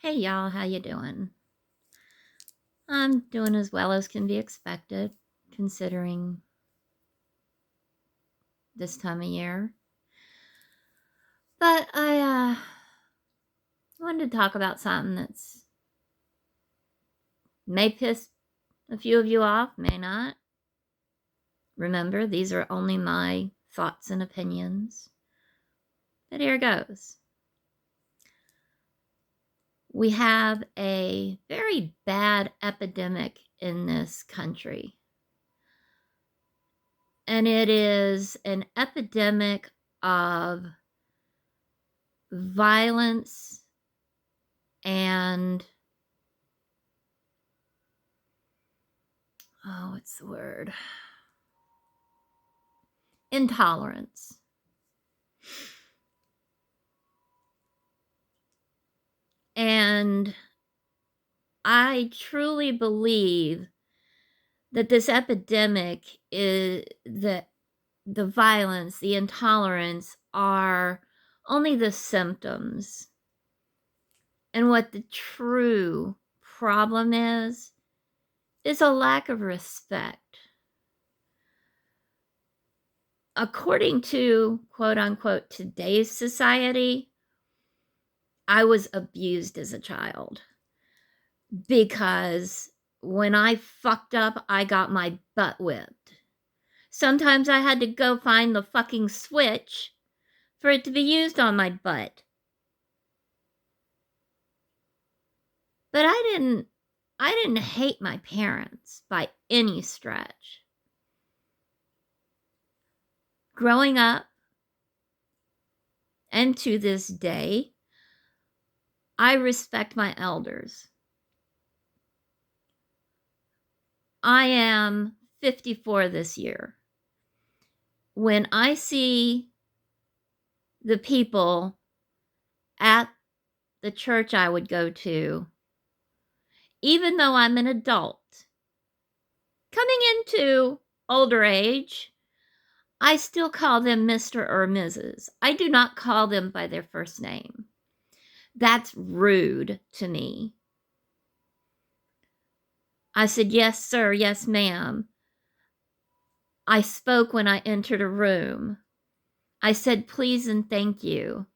Hey y'all, how you doing? I'm doing as well as can be expected considering this time of year. But I wanted to talk about something that's may piss a few of you off, may not. Remember, these are only my thoughts and opinions. But here goes. We have a very bad epidemic in this country. And it is an epidemic of violence and what's the word? Intolerance. And I truly believe that this epidemic is that the violence, the intolerance are only the symptoms. And what the true problem is a lack of respect. According to quote unquote today's society, I was abused as a child because when I fucked up, I got my butt whipped. Sometimes I had to go find the fucking switch for it to be used on my butt. But I didn't hate my parents by any stretch. Growing up and to this day, I respect my elders. I am 54 this year. When I see the people at the church I would go to, even though I'm an adult, coming into older age, I still call them Mr. or Mrs. I do not call them by their first name. That's rude to me. I said, yes, sir, yes, ma'am. I spoke when I entered a room. I said, please and thank you.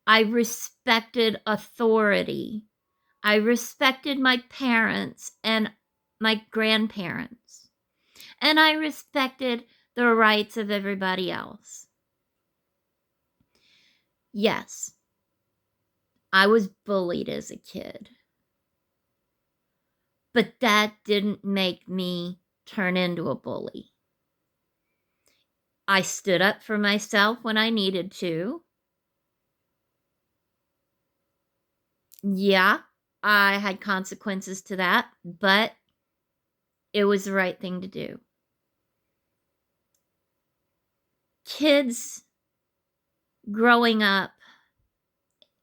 I respected authority. I respected my parents and my grandparents. And I respected the rights of everybody else. Yes, I was bullied as a kid. But that didn't make me turn into a bully. I stood up for myself when I needed to. Yeah, I had consequences to that, but it was the right thing to do. Kids growing up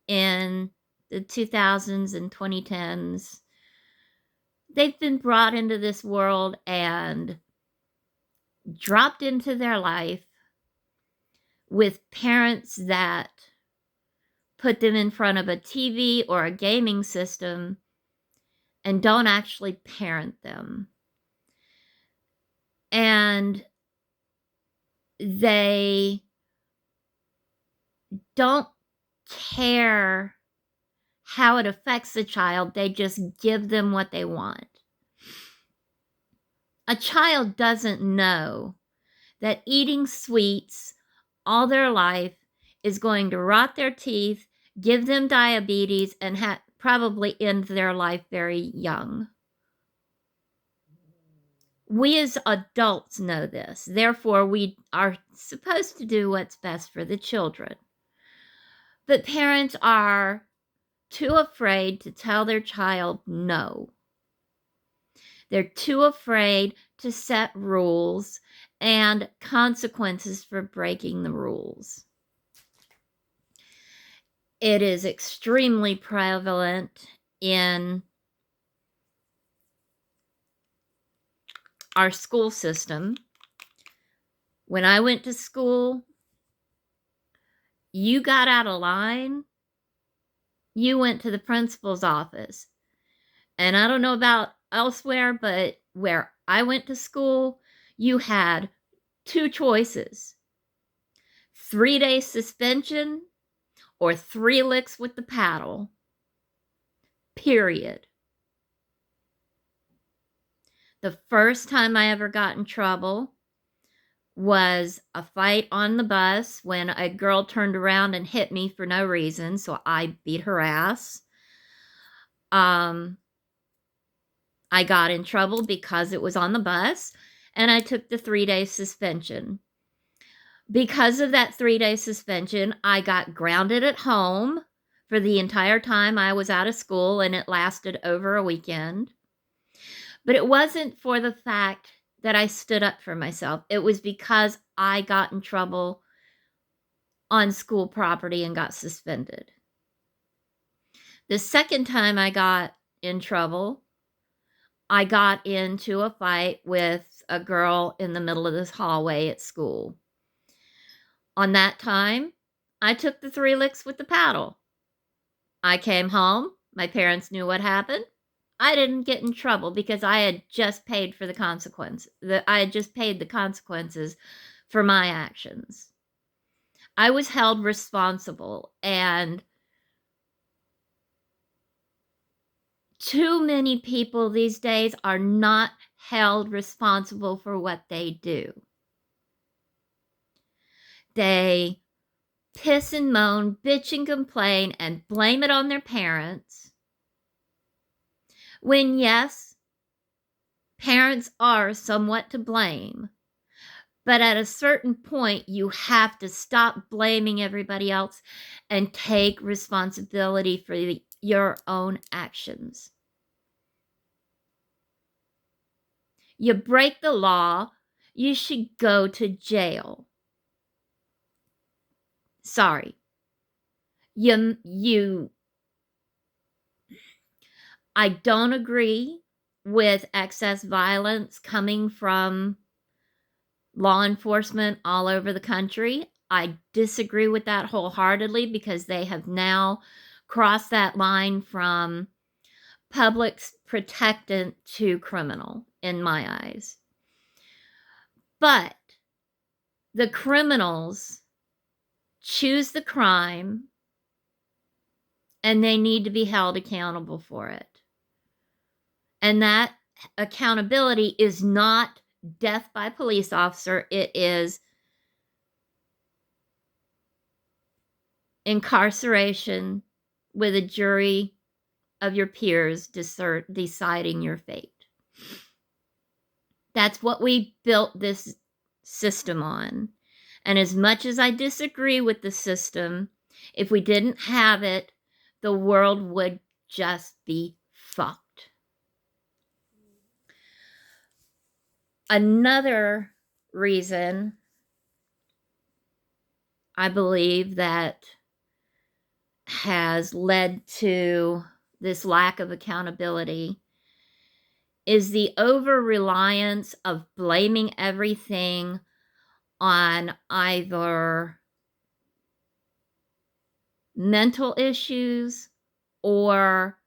in the 2000s and 2010s, they've been brought into this world and dropped into their life with parents that put them in front of a TV or a gaming system and don't actually parent them. And they don't care how it affects the child. They just give them what they want. A child doesn't know that eating sweets all their life is going to rot their teeth, give them diabetes, and probably end their life very young. We as adults know this. Therefore, we are supposed to do what's best for the children. But parents are too afraid to tell their child no. They're too afraid to set rules and consequences for breaking the rules. It is extremely prevalent in our school system. When I went to school, you got out of line, you went to the principal's office. And I don't know about elsewhere, but where I went to school, you had two choices: 3-day suspension or 3 licks with the paddle, period. The first time I ever got in trouble was a fight on the bus when a girl turned around and hit me for no reason, so I beat her ass. I got in trouble because it was on the bus, and I took the 3-day suspension. Because of that 3-day suspension, I got grounded at home for the entire time I was out of school, and it lasted over a weekend. But it wasn't for the fact that I stood up for myself. It was because I got in trouble on school property and got suspended. The second time I got in trouble, I got into a fight with a girl in the middle of this hallway at school. On that time, I took the 3 licks with the paddle. I came home. My parents knew what happened. I didn't get in trouble because I had just paid for the consequence. I had just paid the consequences for my actions. I was held responsible, and too many people these days are not held responsible for what they do. They piss and moan, bitch and complain, and blame it on their parents. When, yes, parents are somewhat to blame, but at a certain point, you have to stop blaming everybody else and take responsibility for your own actions. You break the law, you should go to jail. Sorry. I don't agree with excess violence coming from law enforcement all over the country. I disagree with that wholeheartedly because they have now crossed that line from public protectant to criminal in my eyes. But the criminals choose the crime, and they need to be held accountable for it. And that accountability is not death by police officer. It is incarceration with a jury of your peers deciding your fate. That's what we built this system on. And as much as I disagree with the system, if we didn't have it, the world would just be fucked. Another reason I believe that has led to this lack of accountability is the over-reliance of blaming everything on either mental issues or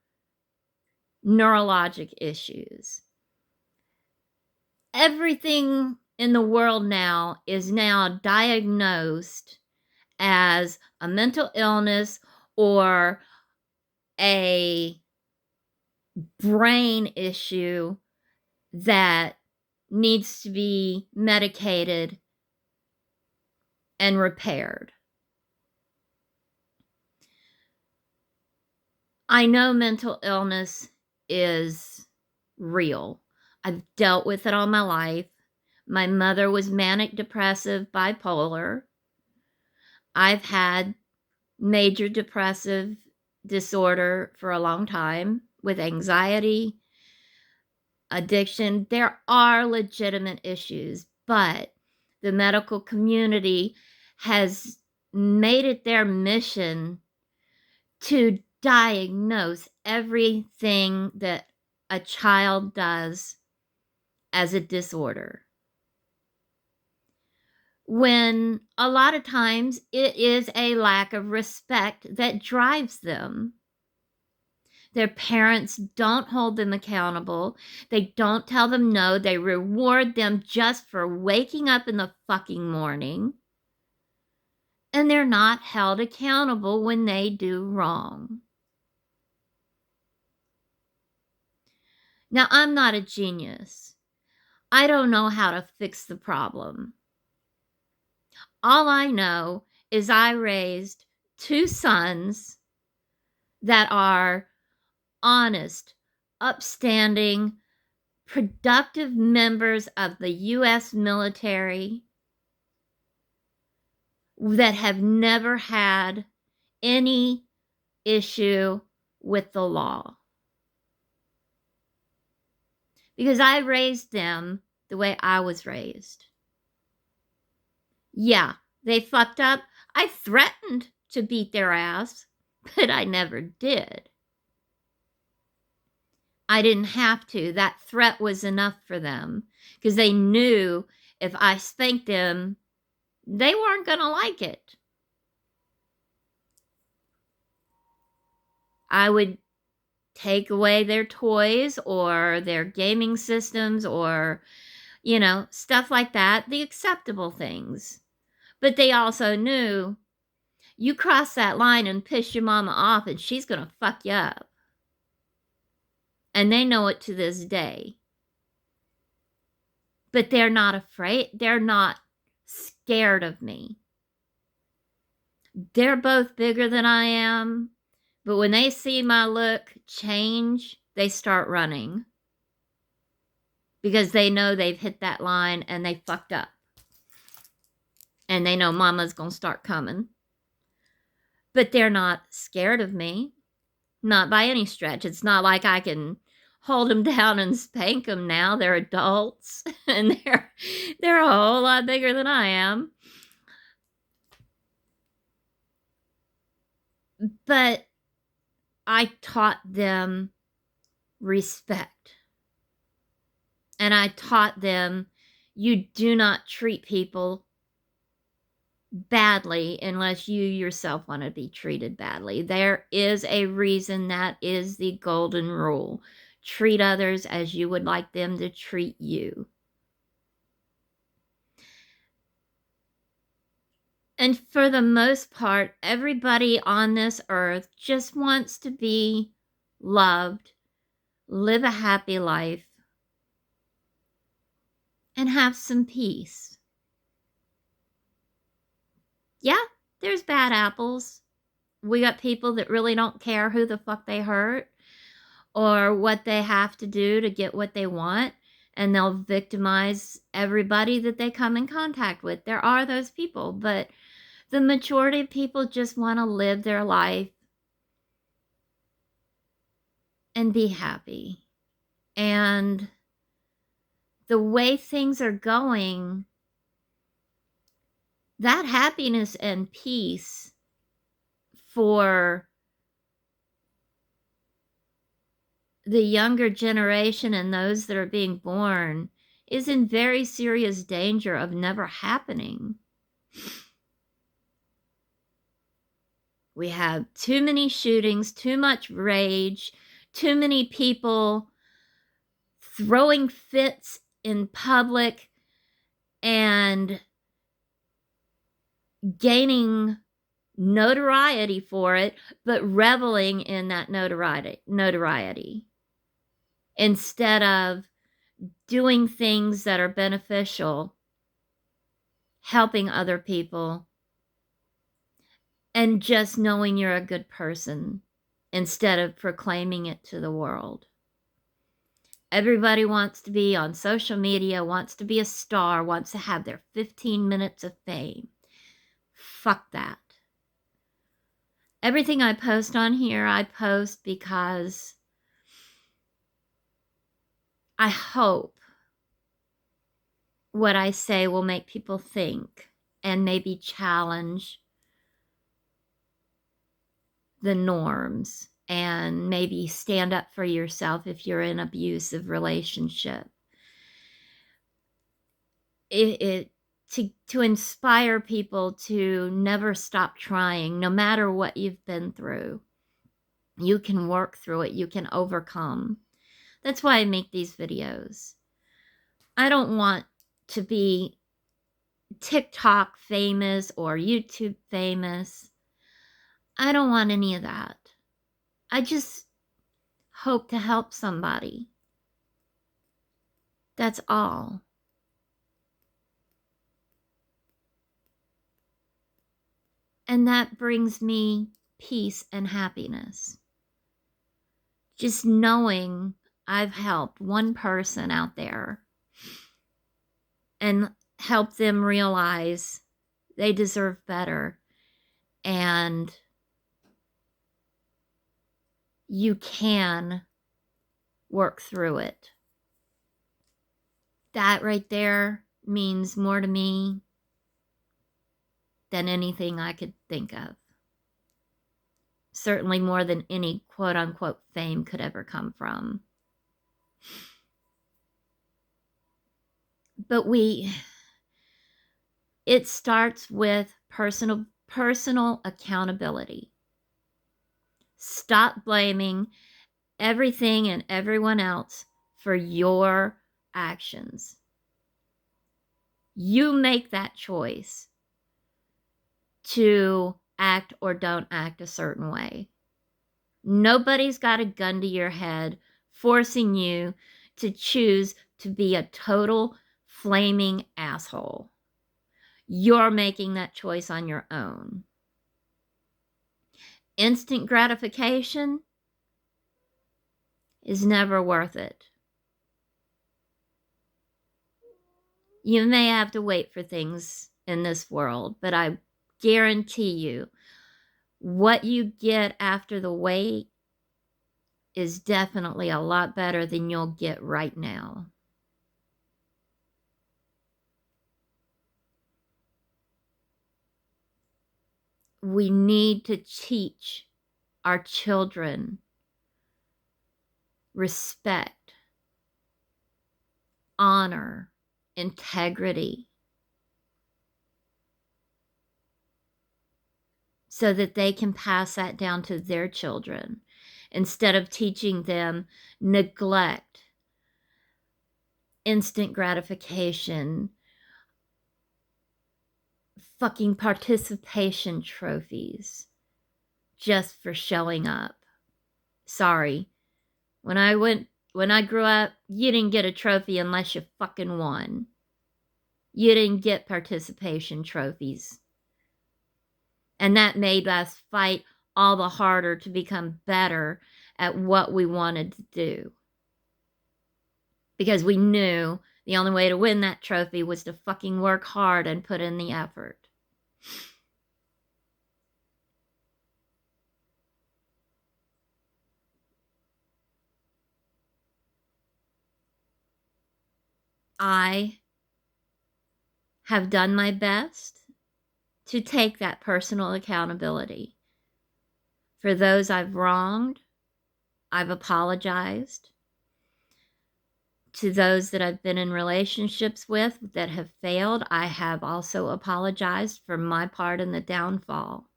neurologic issues. Everything in the world now is now diagnosed as a mental illness or a brain issue that needs to be medicated and repaired. I know mental illness is real. I've dealt with it all my life. My mother was manic depressive bipolar. I've had major depressive disorder for a long time with anxiety, addiction. There are legitimate issues, but the medical community has made it their mission to diagnose everything that a child does as a disorder, when a lot of times it is a lack of respect that drives them. Their parents don't hold them accountable. They don't tell them no. They reward them just for waking up in the fucking morning. And they're not held accountable when they do wrong. Now, I'm not a genius. I don't know how to fix the problem. All I know is I raised 2 sons that are honest, upstanding, productive members of the U.S. military that have never had any issue with the law. Because I raised them the way I was raised. Yeah, they fucked up. I threatened to beat their ass, but I never did. I didn't have to. That threat was enough for them because they knew if I spanked them, they weren't going to like it. I would take away their toys or their gaming systems or, stuff like that, the acceptable things. But they also knew you cross that line and piss your mama off and she's going to fuck you up. And they know it to this day. But they're not afraid. They're not scared of me. They're both bigger than I am. But when they see my look change, they start running. Because they know they've hit that line and they fucked up. And they know mama's going to start coming. But they're not scared of me. Not by any stretch. It's not like I can hold them down and spank them now. They're adults. And they're a whole lot bigger than I am. But I taught them respect. And I taught them you do not treat people badly unless you yourself want to be treated badly. There is a reason that is the golden rule. Treat others as you would like them to treat you. And for the most part, everybody on this earth just wants to be loved, live a happy life, and have some peace. Yeah, there's bad apples. We got people that really don't care who the fuck they hurt or what they have to do to get what they want, and they'll victimize everybody that they come in contact with. There are those people, but the majority of people just want to live their life and be happy. And the way things are going, that happiness and peace for the younger generation and those that are being born is in very serious danger of never happening. We have too many shootings, too much rage, too many people throwing fits in public and gaining notoriety for it, but reveling in that notoriety instead of doing things that are beneficial, helping other people, and just knowing you're a good person instead of proclaiming it to the world. Everybody wants to be on social media, wants to be a star, wants to have their 15 minutes of fame. Fuck that. Everything I post on here, I post because I hope what I say will make people think and maybe challenge the norms and maybe stand up for yourself if you're in an abusive relationship. To inspire people to never stop trying, no matter what you've been through. You can work through it. You can overcome. That's why I make these videos. I don't want to be TikTok famous or YouTube famous. I don't want any of that. I just hope to help somebody. That's all. And that brings me peace and happiness. Just knowing I've helped one person out there and helped them realize they deserve better, and you can work through it. That right there means more to me than anything I could think of. Certainly more than any quote unquote fame could ever come from. But it starts with personal accountability. Stop blaming everything and everyone else for your actions. You make that choice to act or don't act a certain way. Nobody's got a gun to your head forcing you to choose to be a total flaming asshole. You're making that choice on your own. Instant gratification is never worth it. You may have to wait for things in this world, but I guarantee you, what you get after the wait is definitely a lot better than you'll get right now. We need to teach our children respect, honor, integrity, so that they can pass that down to their children instead of teaching them neglect, instant gratification, fucking participation trophies just for showing up. Sorry. When I grew up, you didn't get a trophy unless you fucking won. You didn't get participation trophies. And that made us fight all the harder to become better at what we wanted to do. Because we knew the only way to win that trophy was to fucking work hard and put in the effort. I have done my best to take that personal accountability. For those I've wronged, I've apologized. To those that I've been in relationships with that have failed, I have also apologized for my part in the downfall.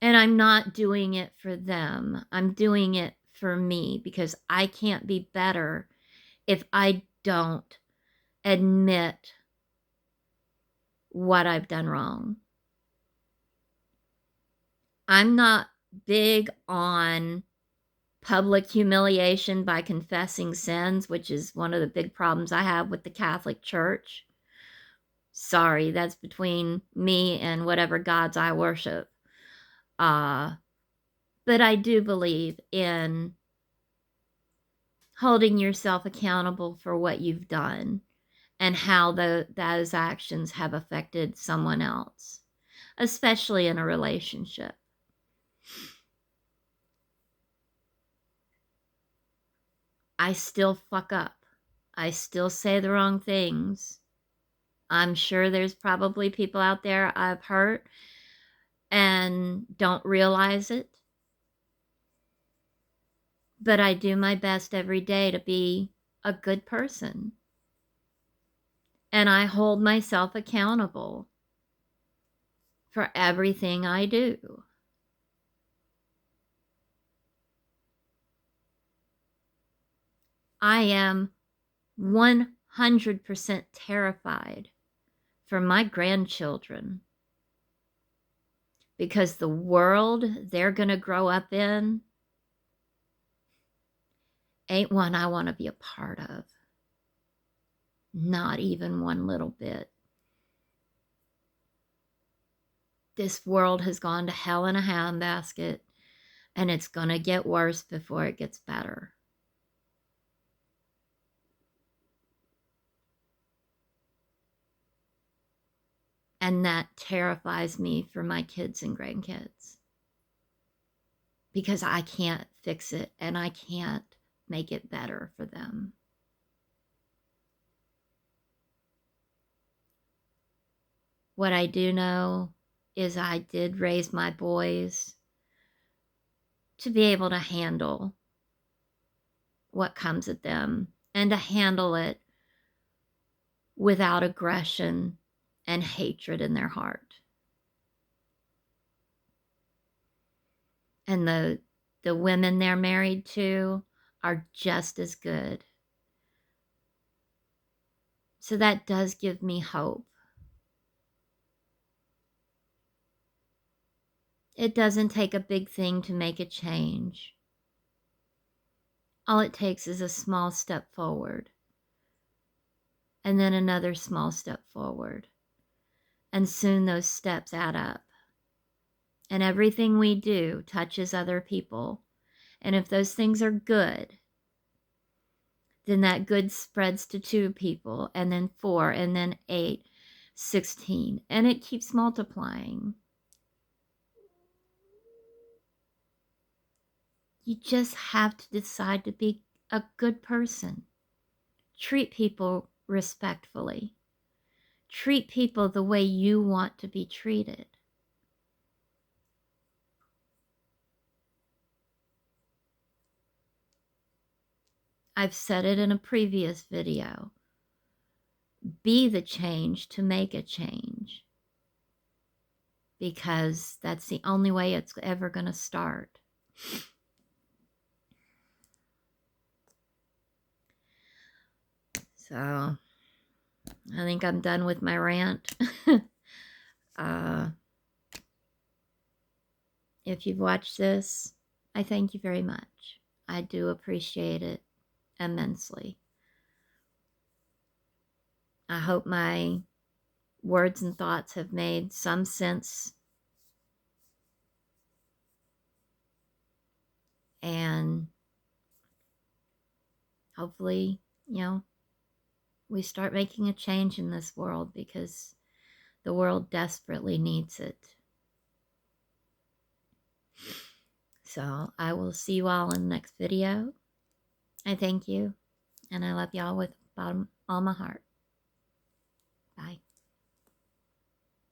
And I'm not doing it for them. I'm doing it for me, because I can't be better if I don't admit what I've done wrong. I'm not big on public humiliation by confessing sins, which is one of the big problems I have with the Catholic Church. Sorry, that's between me and whatever gods I worship. But I do believe in holding yourself accountable for what you've done and how those actions have affected someone else, especially in a relationship. I still fuck up. I still say the wrong things. I'm sure there's probably people out there I've hurt and don't realize it. But I do my best every day to be a good person. And I hold myself accountable for everything I do. I am 100% terrified for my grandchildren, because the world they're going to grow up in ain't one I want to be a part of. Not even one little bit. This world has gone to hell in a handbasket, and it's going to get worse before it gets better. And that terrifies me for my kids and grandkids, because I can't fix it and I can't make it better for them. What I do know is I did raise my boys to be able to handle what comes at them, and to handle it without aggression and hatred in their heart. And the women they're married to are just as good. So that does give me hope. It doesn't take a big thing to make a change. All it takes is a small step forward, and then another small step forward. And soon those steps add up. And everything we do touches other people. And if those things are good, then that good spreads to 2 people, and then 4, and then 8, 16, and it keeps multiplying. You just have to decide to be a good person. Treat people respectfully. Treat people the way you want to be treated. I've said it in a previous video. Be the change to make a change, because that's the only way it's ever going to start. So, I think I'm done with my rant. If you've watched this, I thank you very much. I do appreciate it immensely. I hope my words and thoughts have made some sense, and hopefully, we start making a change in this world, because the world desperately needs it. So I will see you all in the next video. I thank you, and I love y'all with all my heart.